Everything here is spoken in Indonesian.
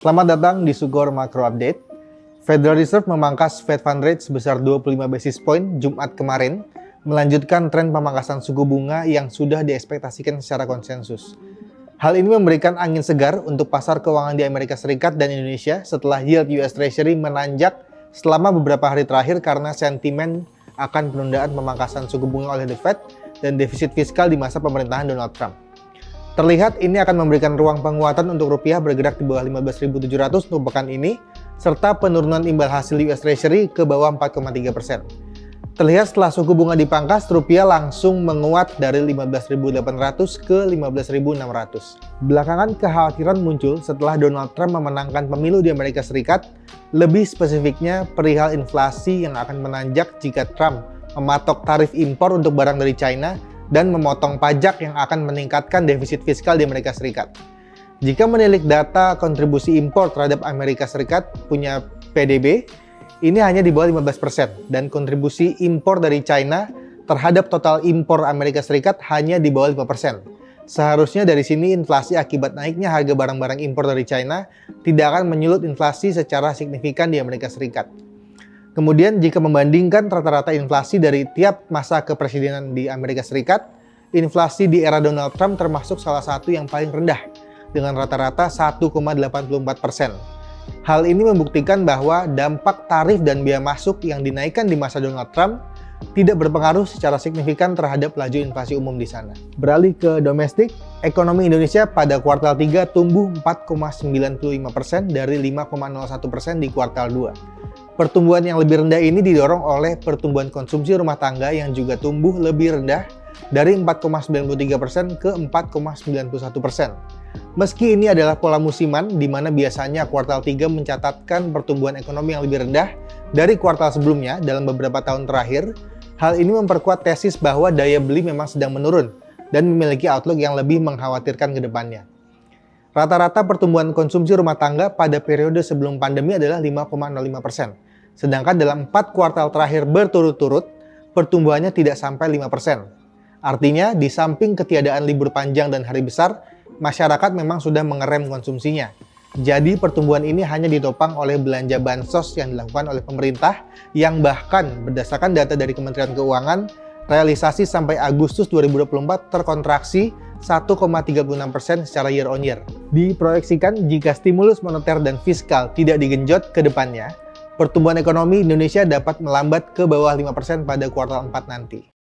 Selamat datang di Sugor Macro Update. Federal Reserve memangkas Fed Fund Rate sebesar 25 basis point Jumat kemarin, melanjutkan tren pemangkasan suku bunga yang sudah diekspektasikan secara konsensus. Hal ini memberikan angin segar untuk pasar keuangan di Amerika Serikat dan Indonesia setelah yield US Treasury menanjak selama beberapa hari terakhir karena sentimen akan penundaan pemangkasan suku bunga oleh The Fed dan defisit fiskal di masa pemerintahan Donald Trump. Terlihat ini akan memberikan ruang penguatan untuk rupiah bergerak di bawah 15.700 untuk pekan ini, serta penurunan imbal hasil US Treasury ke bawah 4,3%. Terlihat setelah suku bunga dipangkas, rupiah langsung menguat dari 15.800 ke 15.600. Belakangan kekhawatiran muncul setelah Donald Trump memenangkan pemilu di Amerika Serikat, lebih spesifiknya perihal inflasi yang akan menanjak jika Trump mematok tarif impor untuk barang dari China dan memotong pajak yang akan meningkatkan defisit fiskal di Amerika Serikat. Jika menilik data kontribusi impor terhadap Amerika Serikat punya PDB, ini hanya di bawah 15%, dan kontribusi impor dari China terhadap total impor Amerika Serikat hanya di bawah 5%. Seharusnya dari sini inflasi akibat naiknya harga barang-barang impor dari China tidak akan menyulut inflasi secara signifikan di Amerika Serikat. Kemudian jika membandingkan rata-rata inflasi dari tiap masa kepresidenan di Amerika Serikat, inflasi di era Donald Trump termasuk salah satu yang paling rendah dengan rata-rata 1,84%. Hal ini membuktikan bahwa dampak tarif dan biaya masuk yang dinaikkan di masa Donald Trump tidak berpengaruh secara signifikan terhadap laju inflasi umum di sana. Beralih ke domestik, ekonomi Indonesia pada kuartal 3 tumbuh 4,95% dari 5,01% di kuartal 2. Pertumbuhan yang lebih rendah ini didorong oleh pertumbuhan konsumsi rumah tangga yang juga tumbuh lebih rendah dari 4,93% ke 4,91%. Meski ini adalah pola musiman di mana biasanya kuartal 3 mencatatkan pertumbuhan ekonomi yang lebih rendah dari kuartal sebelumnya dalam beberapa tahun terakhir, hal ini memperkuat tesis bahwa daya beli memang sedang menurun dan memiliki outlook yang lebih mengkhawatirkan ke depannya. Rata-rata pertumbuhan konsumsi rumah tangga pada periode sebelum pandemi adalah 5,05%. Sedangkan dalam 4 kuartal terakhir berturut-turut, pertumbuhannya tidak sampai 5%. Artinya, di samping ketiadaan libur panjang dan hari besar, masyarakat memang sudah mengerem konsumsinya. Jadi, pertumbuhan ini hanya ditopang oleh belanja bansos yang dilakukan oleh pemerintah, yang bahkan berdasarkan data dari Kementerian Keuangan, realisasi sampai Agustus 2024 terkontraksi 1,36% secara year on year. Diproyeksikan jika stimulus moneter dan fiskal tidak digenjot ke depannya, pertumbuhan ekonomi Indonesia dapat melambat ke bawah 5% pada kuartal 4 nanti.